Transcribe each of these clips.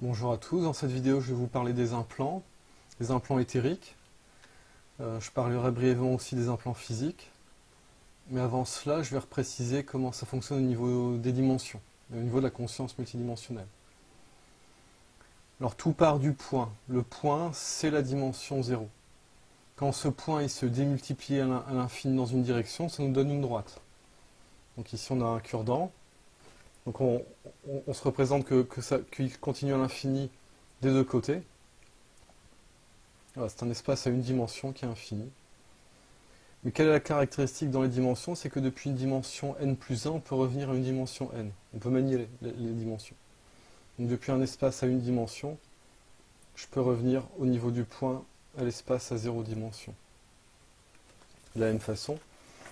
Bonjour à tous, dans cette vidéo je vais vous parler des implants éthériques. Je parlerai brièvement aussi des implants physiques. Mais avant cela, je vais repréciser comment ça fonctionne au niveau des dimensions, au niveau de la conscience multidimensionnelle. Alors tout part du point. Le point, c'est la dimension 0. Quand ce point il se démultiplie à l'infini dans une direction, ça nous donne une droite. Donc ici on a un cure-dent. Donc on se représente qu'il continue à l'infini des deux côtés. Voilà, c'est un espace à une dimension qui est infini. Mais quelle est la caractéristique dans les dimensions? C'est que depuis une dimension n plus 1, on peut revenir à une dimension n. On peut manier les dimensions. Donc depuis un espace à une dimension, je peux revenir au niveau du point à l'espace à 0 dimension. De la même façon,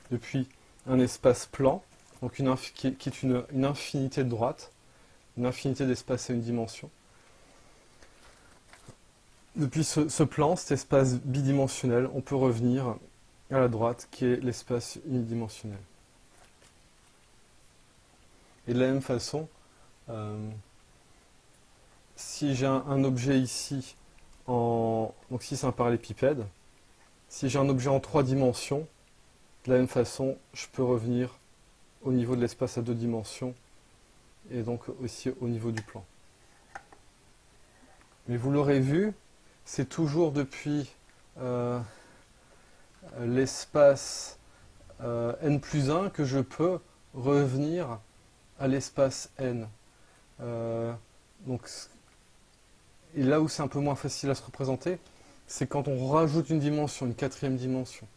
depuis un espace plan, donc qui est une infinité de droite, une infinité d'espace à une dimension. Depuis ce plan, cet espace bidimensionnel, on peut revenir à la droite, qui est l'espace unidimensionnel. Et de la même façon, si j'ai un objet ici, donc si c'est un parallélépipède, si j'ai un objet en 3 dimensions, de la même façon, je peux revenir au niveau de l'espace à 2 dimensions, et donc aussi au niveau du plan. Mais vous l'aurez vu, c'est toujours depuis l'espace n plus 1 que je peux revenir à l'espace n. Et là où c'est un peu moins facile à se représenter, c'est quand on rajoute une dimension, une quatrième dimension.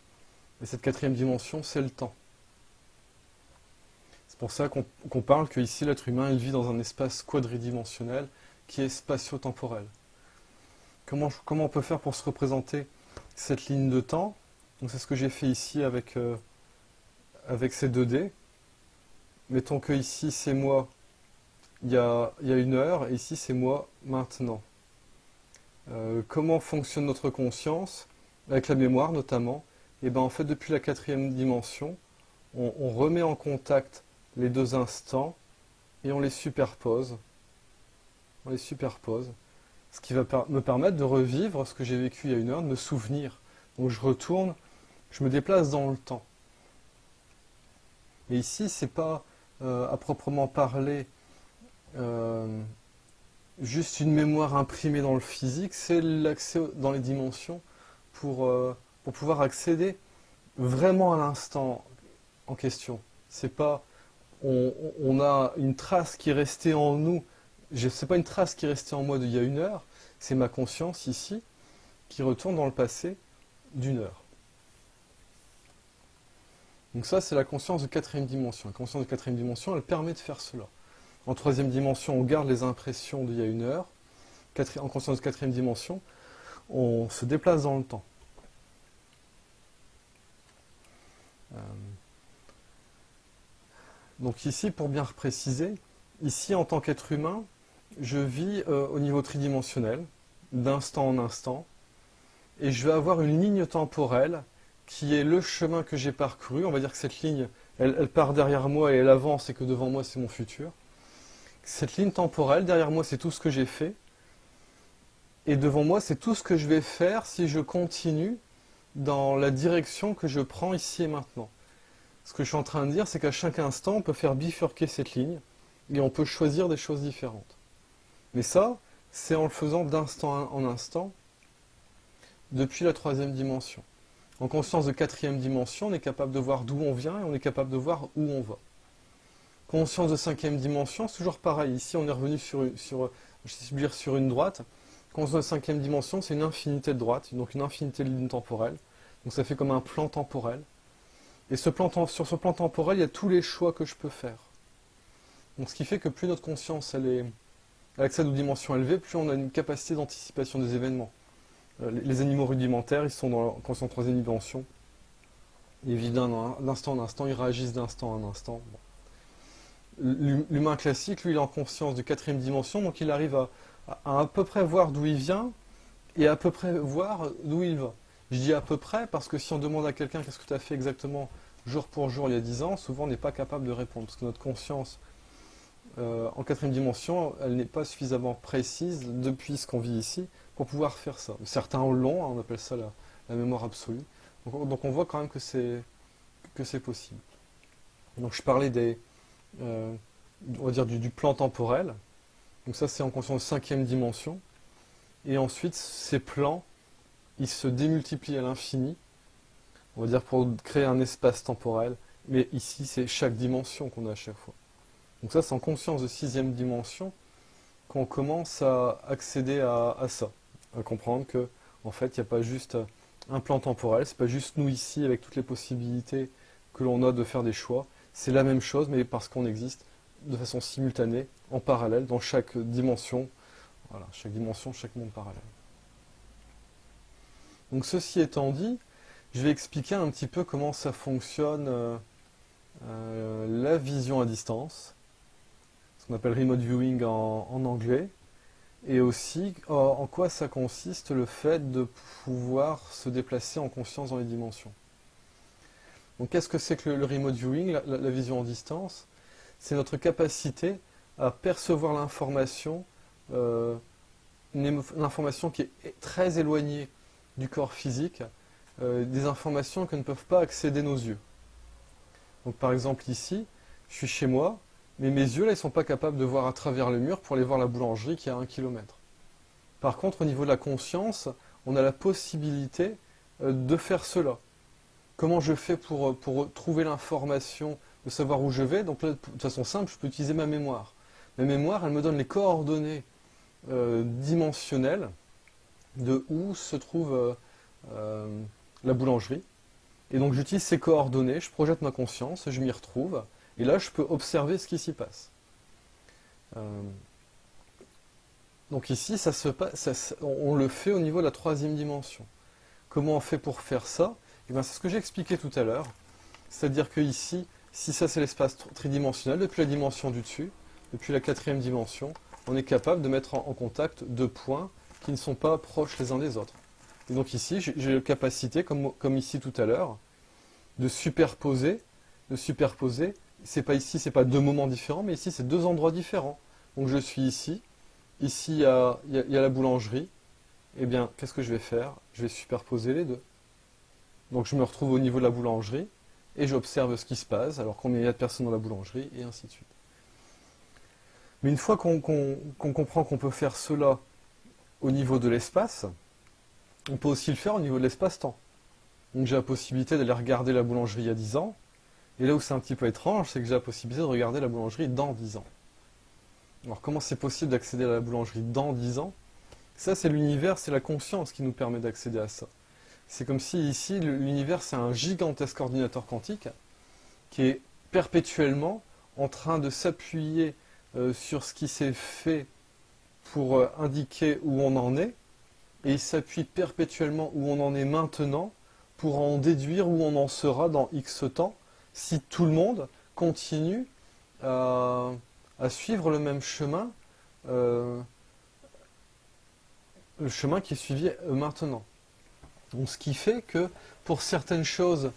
Et cette quatrième dimension, c'est le temps. C'est pour ça qu'on parle qu'ici, l'être humain, il vit dans un espace quadridimensionnel qui est spatio-temporel. Comment on peut faire pour se représenter cette ligne de temps? Donc c'est ce que j'ai fait ici avec ces 2D. Mettons que ici, c'est moi, il y a une heure, et ici, c'est moi, maintenant. Comment fonctionne notre conscience, avec la mémoire notamment? Et bien en fait, depuis la quatrième dimension, on remet en contact les deux instants et on les superpose. On les superpose. Ce qui va me permettre de revivre ce que j'ai vécu il y a une heure, de me souvenir. Donc je retourne, je me déplace dans le temps. Et ici, c'est pas à proprement parler juste une mémoire imprimée dans le physique, c'est l'accès dans les dimensions pour pouvoir accéder vraiment à l'instant en question. C'est pas on a une trace qui est restée en nous. C'est pas une trace qui est restée en moi d'il y a une heure, c'est ma conscience ici qui retourne dans le passé d'une heure. Donc ça, c'est la conscience de quatrième dimension. La conscience de quatrième dimension, elle permet de faire cela. En troisième dimension, on garde les impressions d'il y a une heure. En conscience de quatrième dimension, on se déplace dans le temps. Donc ici, pour bien préciser, ici, en tant qu'être humain, je vis au niveau tridimensionnel, d'instant en instant, et je vais avoir une ligne temporelle qui est le chemin que j'ai parcouru. On va dire que cette ligne, elle part derrière moi et elle avance, et que devant moi, c'est mon futur. Cette ligne temporelle, derrière moi, c'est tout ce que j'ai fait, et devant moi, c'est tout ce que je vais faire si je continue dans la direction que je prends ici et maintenant. Ce que je suis en train de dire, c'est qu'à chaque instant, on peut faire bifurquer cette ligne, et on peut choisir des choses différentes. Mais ça, c'est en le faisant d'instant en instant, depuis la troisième dimension. En conscience de quatrième dimension, on est capable de voir d'où on vient et on est capable de voir où on va. Conscience de cinquième dimension, c'est toujours pareil. Ici, on est revenu sur une droite. Conscience de cinquième dimension, c'est une infinité de droites, donc une infinité de lignes temporelles. Donc ça fait comme un plan temporel. Et sur ce plan temporel, il y a tous les choix que je peux faire. Donc ce qui fait que plus notre conscience elle accède aux dimensions élevées, plus on a une capacité d'anticipation des événements. Les animaux rudimentaires, ils sont dans la conscience de troisième dimension. Ils vivent d'instant en instant, ils réagissent d'instant en instant. Bon. L'humain classique, lui, il est en conscience de quatrième dimension, donc il arrive à peu près voir d'où il vient et à peu près voir d'où il va. Je dis à peu près parce que si on demande à quelqu'un qu'est-ce que tu as fait exactement jour pour jour il y a 10 ans, souvent on n'est pas capable de répondre parce que notre conscience en quatrième dimension, elle n'est pas suffisamment précise depuis ce qu'on vit ici pour pouvoir faire ça. Certains l'ont, hein, on appelle ça la mémoire absolue. Donc on voit quand même que c'est possible. Donc je parlais euh, on va dire du plan temporel. Donc ça c'est en conscience de cinquième dimension. Et ensuite ces plans, ils se démultiplient à l'infini, on va dire pour créer un espace temporel. Mais ici c'est chaque dimension qu'on a à chaque fois. Donc ça c'est en conscience de sixième dimension qu'on commence à accéder à ça, à comprendre que en fait il n'y a pas juste un plan temporel, c'est pas juste nous ici avec toutes les possibilités que l'on a de faire des choix, c'est la même chose mais parce qu'on existe de façon simultanée, en parallèle, dans chaque dimension, voilà, chaque dimension, chaque monde parallèle. Donc ceci étant dit, je vais expliquer un petit peu comment ça fonctionne la vision à distance, ce qu'on appelle remote viewing en anglais, et aussi en quoi ça consiste le fait de pouvoir se déplacer en conscience dans les dimensions. Donc qu'est-ce que c'est que le remote viewing, la vision en distance? C'est notre capacité à percevoir l'information, l'information qui est très éloignée du corps physique, des informations que ne peuvent pas accéder nos yeux. Donc par exemple ici, je suis chez moi, mais mes yeux là, ils ne sont pas capables de voir à travers le mur pour aller voir la boulangerie qui est à 1 km. Par contre, au niveau de la conscience, on a la possibilité de faire cela. Comment je fais pour trouver l'information, de savoir où je vais? Donc là, de façon simple, je peux utiliser ma mémoire. Ma mémoire, elle me donne les coordonnées dimensionnelles de où se trouve la boulangerie. Et donc j'utilise ces coordonnées, je projette ma conscience, je m'y retrouve, et là je peux observer ce qui s'y passe. Donc ici, on le fait au niveau de la troisième dimension. Comment on fait pour faire ça? Eh bien, c'est ce que j'ai expliqué tout à l'heure. C'est-à-dire que ici, si ça c'est l'espace tridimensionnel, depuis la dimension du dessus, depuis la quatrième dimension, on est capable de mettre en contact deux points qui ne sont pas proches les uns des autres. Et donc ici, j'ai la capacité, comme ici tout à l'heure, de superposer. C'est pas ici, c'est pas deux moments différents, mais ici c'est deux endroits différents. Donc je suis ici, ici il y a la boulangerie. Eh bien, qu'est-ce que je vais faire? Je vais superposer les deux. Donc je me retrouve au niveau de la boulangerie et j'observe ce qui se passe, alors combien il y a de personnes dans la boulangerie, et ainsi de suite. Mais une fois qu'on comprend qu'on peut faire cela au niveau de l'espace, on peut aussi le faire au niveau de l'espace-temps. Donc j'ai la possibilité d'aller regarder la boulangerie il y a 10 ans, et là où c'est un petit peu étrange, c'est que j'ai la possibilité de regarder la boulangerie dans 10 ans. Alors comment c'est possible d'accéder à la boulangerie dans 10 ans? Ça c'est l'univers, c'est la conscience qui nous permet d'accéder à ça. C'est comme si ici, l'univers c'est un gigantesque ordinateur quantique qui est perpétuellement en train de s'appuyer sur ce qui s'est fait pour indiquer où on en est, et il s'appuie perpétuellement où on en est maintenant pour en déduire où on en sera dans X temps si tout le monde continue à suivre le même chemin, le chemin qui est suivi maintenant. Donc, ce qui fait que pour certaines choses,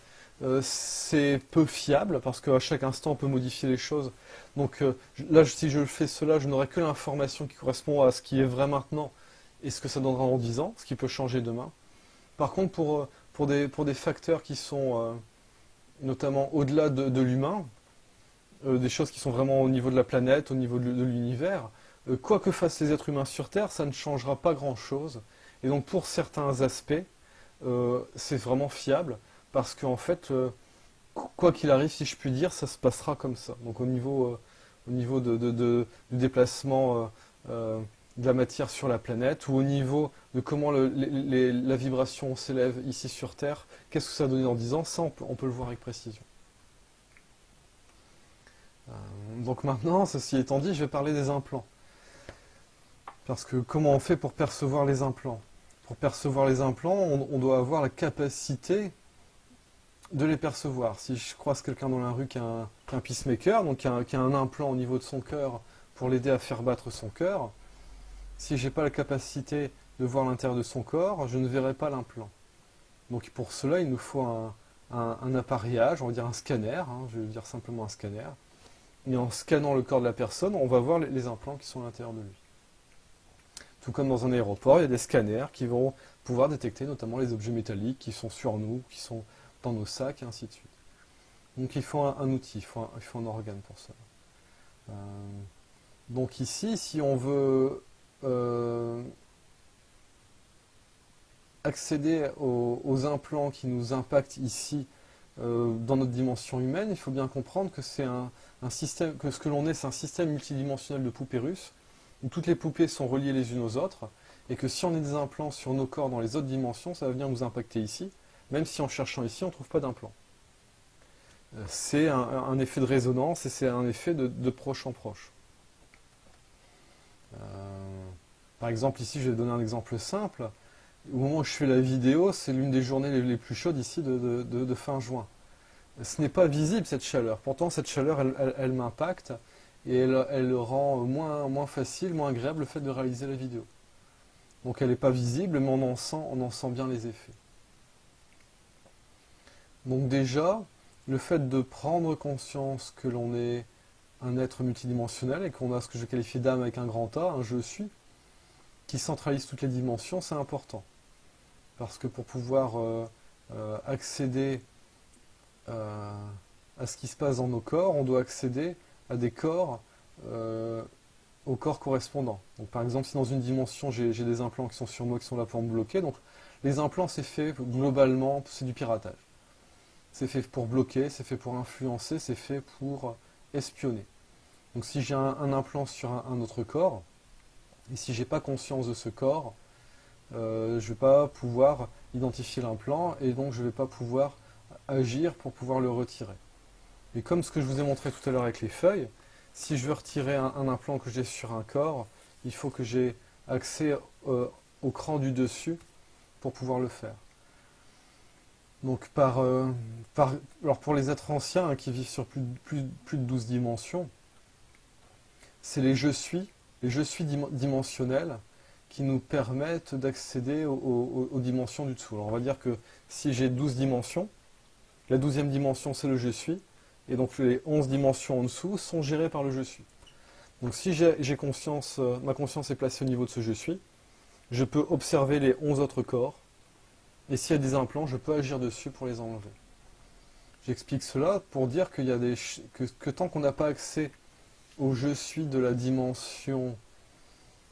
c'est peu fiable parce qu'à chaque instant on peut modifier les choses. Donc là, si je fais cela, je n'aurai que l'information qui correspond à ce qui est vrai maintenant et ce que ça donnera dans 10 ans, ce qui peut changer demain. Par contre, pour des facteurs qui sont notamment au-delà de l'humain, des choses qui sont vraiment au niveau de la planète, au niveau de l'univers, quoi que fassent les êtres humains sur Terre, ça ne changera pas grand-chose. Et donc pour certains aspects, c'est vraiment fiable, parce qu'en fait, quoi qu'il arrive, si je puis dire, ça se passera comme ça. Donc au niveau du déplacement de la matière sur la planète, ou au niveau de comment la vibration s'élève ici sur Terre, qu'est-ce que ça va donner dans 10 ans, ça on peut le voir avec précision. Donc maintenant, ceci étant dit, je vais parler des implants. Parce que comment on fait pour percevoir les implants? Pour percevoir les implants, on doit avoir la capacité de les percevoir. Si je croise quelqu'un dans la rue qui a un pacemaker, donc qui a un implant au niveau de son cœur pour l'aider à faire battre son cœur, si je n'ai pas la capacité de voir l'intérieur de son corps, je ne verrai pas l'implant. Donc pour cela, il nous faut un appareillage, on va dire un scanner, je vais dire simplement un scanner, et en scannant le corps de la personne, on va voir les implants qui sont à l'intérieur de lui. Tout comme dans un aéroport, il y a des scanners qui vont pouvoir détecter notamment les objets métalliques qui sont sur nous, qui sont dans nos sacs, et ainsi de suite. Donc il faut un outil, il faut un organe pour ça. Donc ici, si on veut accéder aux implants qui nous impactent ici dans notre dimension humaine, il faut bien comprendre que c'est un système, que ce que l'on est, c'est un système multidimensionnel de poupées russes, où toutes les poupées sont reliées les unes aux autres, et que si on a des implants sur nos corps dans les autres dimensions, ça va venir nous impacter ici, même si en cherchant ici, on ne trouve pas d'implant. C'est un effet de résonance et c'est un effet de proche en proche. Par exemple, ici, je vais donner un exemple simple. Au moment où je fais la vidéo, c'est l'une des journées les plus chaudes ici de fin juin. Ce n'est pas visible cette chaleur. Pourtant, cette chaleur, elle m'impacte et elle rend moins facile, moins agréable le fait de réaliser la vidéo. Donc elle n'est pas visible, mais on en sent bien les effets. Donc déjà, le fait de prendre conscience que l'on est un être multidimensionnel et qu'on a ce que je qualifie d'âme avec un grand A, un je suis, qui centralise toutes les dimensions, c'est important. Parce que pour pouvoir accéder à ce qui se passe dans nos corps, on doit accéder à des corps aux corps correspondants. Donc, par exemple, si dans une dimension j'ai des implants qui sont sur moi, qui sont là pour me bloquer, donc les implants c'est fait globalement, c'est du piratage. C'est fait pour bloquer, c'est fait pour influencer, c'est fait pour espionner. Donc si j'ai un implant sur un autre corps, et si j'ai pas conscience de ce corps, je ne vais pas pouvoir identifier l'implant et donc je ne vais pas pouvoir agir pour pouvoir le retirer. Et comme ce que je vous ai montré tout à l'heure avec les feuilles, si je veux retirer un implant que j'ai sur un corps, il faut que j'ai accès au cran du dessus pour pouvoir le faire. Donc alors pour les êtres anciens qui vivent sur plus de 12 dimensions, c'est les je suis dimensionnels qui nous permettent d'accéder aux dimensions du dessous. Alors on va dire que si j'ai 12 dimensions, la 12e dimension c'est le je suis, et donc les 11 dimensions en dessous sont gérées par le je suis. Donc si j'ai conscience, ma conscience est placée au niveau de ce je suis, je peux observer les 11 autres corps, et s'il y a des implants, je peux agir dessus pour les enlever. J'explique cela pour dire qu'il y a que tant qu'on n'a pas accès au je suis de la dimension,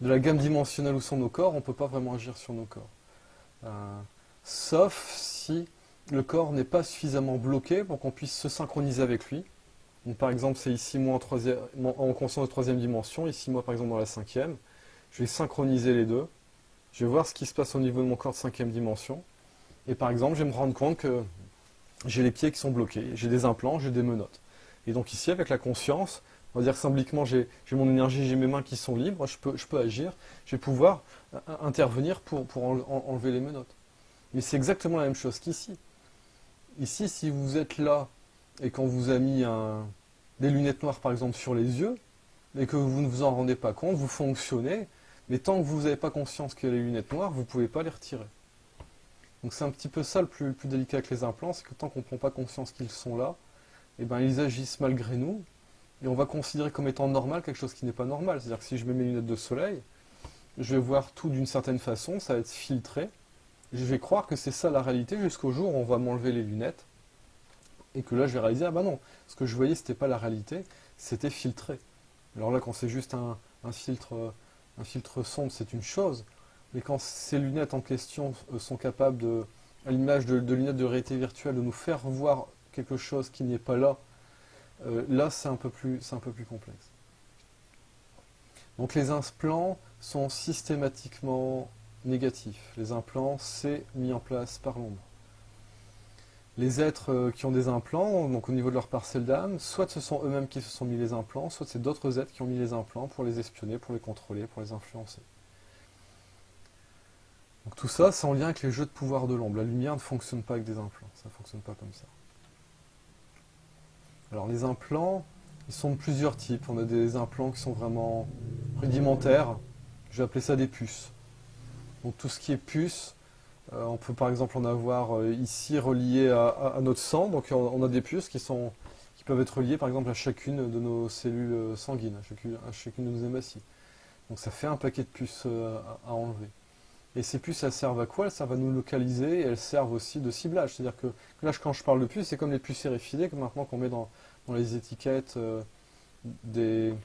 de la gamme dimensionnelle où sont nos corps, on ne peut pas vraiment agir sur nos corps. Sauf si le corps n'est pas suffisamment bloqué pour qu'on puisse se synchroniser avec lui. Donc, par exemple, c'est ici moi en conscience de 3e dimension, ici moi par exemple dans la 5e. Je vais synchroniser les deux. Je vais voir ce qui se passe au niveau de mon corps de 5e dimension. Et par exemple, je vais me rendre compte que j'ai les pieds qui sont bloqués, j'ai des implants, j'ai des menottes. Et donc ici, avec la conscience, on va dire que symboliquement, j'ai mon énergie, j'ai mes mains qui sont libres, je peux agir, je vais pouvoir intervenir pour enlever les menottes. Mais c'est exactement la même chose qu'ici. Ici, si vous êtes là et qu'on vous a mis des lunettes noires par exemple sur les yeux, et que vous ne vous en rendez pas compte, vous fonctionnez, mais tant que vous n'avez pas conscience qu'il y a les lunettes noires, vous ne pouvez pas les retirer. Donc c'est un petit peu ça le plus délicat avec les implants, c'est que tant qu'on ne prend pas conscience qu'ils sont là, eh ben, ils agissent malgré nous, et on va considérer comme étant normal quelque chose qui n'est pas normal. C'est-à-dire que si je mets mes lunettes de soleil, je vais voir tout d'une certaine façon, ça va être filtré, je vais croire que c'est ça la réalité jusqu'au jour où on va m'enlever les lunettes, et que là je vais réaliser, ah bah non, ce que je voyais c'était pas la réalité, c'était filtré. Alors là quand c'est juste un filtre sombre c'est une chose, mais quand ces lunettes en question sont capables à l'image de lunettes de réalité virtuelle, de nous faire voir quelque chose qui n'est pas là, là c'est un peu plus complexe. Donc les implants sont systématiquement négatifs. Les implants, c'est mis en place par l'ombre. Les êtres qui ont des implants, donc au niveau de leur parcelle d'âme, soit ce sont eux-mêmes qui se sont mis les implants, soit c'est d'autres êtres qui ont mis les implants pour les espionner, pour les contrôler, pour les influencer. Donc tout ça, c'est en lien avec les jeux de pouvoir de l'ombre. La lumière ne fonctionne pas avec des implants, ça ne fonctionne pas comme ça. Alors les implants, ils sont de plusieurs types. On a des implants qui sont vraiment rudimentaires, je vais appeler ça des puces. Donc tout ce qui est puces, on peut par exemple en avoir ici relié à notre sang. Donc on a des puces qui sont qui peuvent être liés par exemple à chacune de nos cellules sanguines, à chacune de nos hématies. Donc ça fait un paquet de puces à enlever. Et ces puces, elles servent à quoi? Elles servent à nous localiser et elles servent aussi de ciblage. C'est-à-dire que là, quand je parle de puces, c'est comme les puces RFID, comme maintenant qu'on met dans les étiquettes, des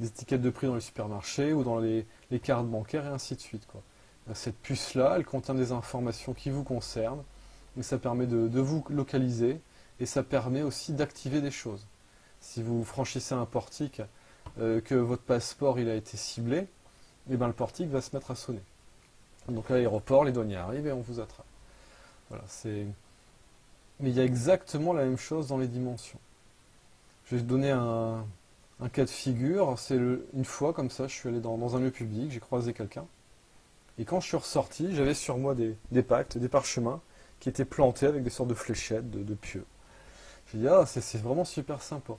étiquettes de prix dans les supermarchés ou dans les cartes bancaires et ainsi de suite, quoi. Cette puce-là, elle contient des informations qui vous concernent, et ça permet de vous localiser et ça permet aussi d'activer des choses. Si vous franchissez un portique, que votre passeport il a été ciblé, et ben le portique va se mettre à sonner. Donc à l'aéroport, les douaniers arrivent et on vous attrape. Voilà, mais il y a exactement la même chose dans les dimensions. Je vais vous donner un cas de figure. Une fois, comme ça, je suis allé dans un lieu public, j'ai croisé quelqu'un. Et quand je suis ressorti, j'avais sur moi des pactes, des parchemins, qui étaient plantés avec des sortes de fléchettes, de pieux. J'ai dit, ah, c'est vraiment super sympa.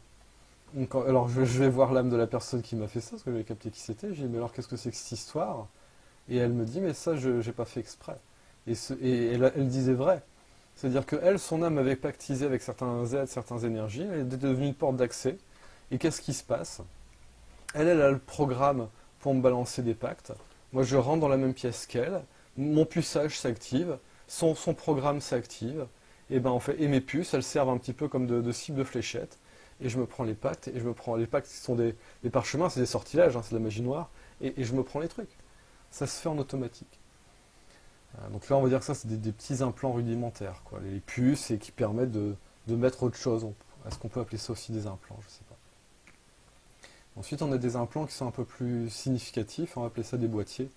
Donc, alors je vais voir l'âme de la personne qui m'a fait ça, parce que j'avais capté qui c'était. J'ai dit, mais alors qu'est-ce que c'est que cette histoire? Et elle me dit, mais ça, je n'ai pas fait exprès. Et elle disait vrai. C'est-à-dire que elle, son âme avait pactisé avec certains êtres, certaines énergies, elle est devenue une porte d'accès. Et qu'est-ce qui se passe? Elle a le programme pour me balancer des pactes. Moi, je rentre dans la même pièce qu'elle, mon puçage s'active, son programme s'active, et mes puces, elles servent un petit peu comme de cible de fléchette. Et je me prends les pactes, et je me prends les pactes qui sont des parchemins, c'est des sortilèges, hein, c'est de la magie noire, et je me prends les trucs. Ça se fait en automatique. Donc là, on va dire que ça, c'est des petits implants rudimentaires, quoi. Les puces et qui permettent de mettre autre chose. Est-ce qu'on peut appeler ça aussi des implants? Je ne sais pas. Ensuite, on a des implants qui sont un peu plus significatifs. On va appeler ça des boîtiers.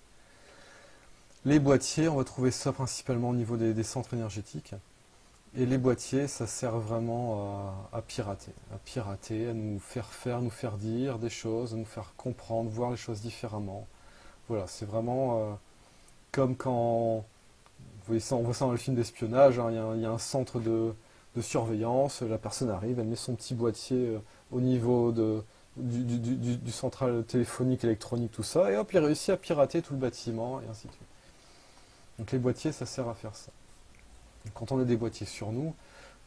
Les boîtiers, on va trouver ça principalement au niveau des centres énergétiques. Et les boîtiers, ça sert vraiment à pirater, à nous faire dire des choses, à nous faire comprendre, voir les choses différemment. Voilà, c'est vraiment comme quand, vous voyez ça, on voit ça dans le film d'espionnage, hein, il y a un centre de surveillance, la personne arrive, elle met son petit boîtier au niveau du central téléphonique, électronique, tout ça, et hop, il réussit à pirater tout le bâtiment, et ainsi de suite. Donc les boîtiers, ça sert à faire ça. Quand on a des boîtiers sur nous,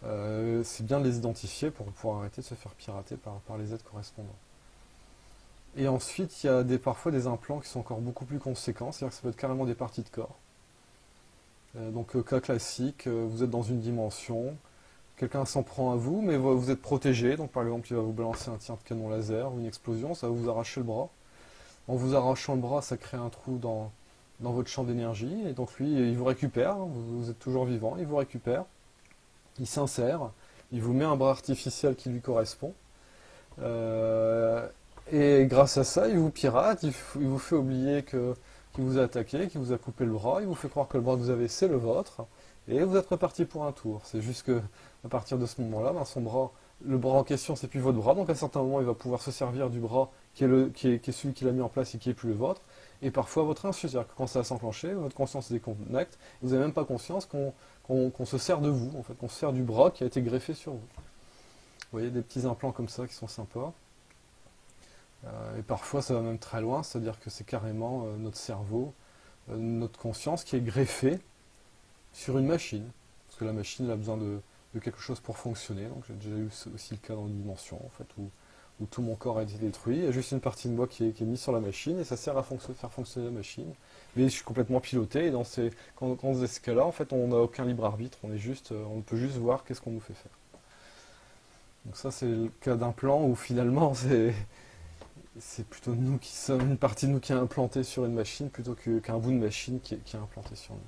c'est bien de les identifier pour pouvoir arrêter de se faire pirater par les êtres correspondants. Et ensuite, il y a parfois des implants qui sont encore beaucoup plus conséquents, c'est-à-dire que ça peut être carrément des parties de corps. Donc cas classique, vous êtes dans une dimension, quelqu'un s'en prend à vous, mais vous êtes protégé, donc par exemple il va vous balancer un tir de canon laser ou une explosion, ça va vous arracher le bras. En vous arrachant le bras, ça crée un trou dans votre champ d'énergie, et donc lui, il vous récupère, hein, vous êtes toujours vivant, il vous récupère, il s'insère, il vous met un bras artificiel qui lui correspond, et grâce à ça, il vous pirate, il vous fait oublier qu'il vous a attaqué, qu'il vous a coupé le bras, il vous fait croire que le bras que vous avez, c'est le vôtre, et vous êtes reparti pour un tour. C'est juste que à partir de ce moment-là, le bras en question, c'est plus votre bras, donc à un certain moment, il va pouvoir se servir du bras qui est celui qu'il a mis en place et qui est plus le vôtre, et parfois votre insu, c'est-à-dire que quand ça va s'enclencher, votre conscience se déconnecte, et vous n'avez même pas conscience qu'on se sert de vous, en fait, qu'on se sert du bras qui a été greffé sur vous. Vous voyez, des petits implants comme ça qui sont sympas. Et parfois ça va même très loin, c'est-à-dire que c'est carrément notre cerveau, notre conscience qui est greffée sur une machine. Parce que la machine elle a besoin de quelque chose pour fonctionner. Donc j'ai déjà eu aussi le cas dans une dimension en fait, où tout mon corps a été détruit. Il y a juste une partie de moi qui est mise sur la machine et ça sert à faire fonctionner la machine. Mais je suis complètement piloté et quand on faisait ce cas-là, en fait, on n'a aucun libre arbitre. On peut juste voir qu'est-ce qu'on nous fait faire. Donc ça c'est le cas d'un plan où finalement c'est une partie de nous qui est implantée sur une machine plutôt qu'un bout de machine qui est implanté sur nous.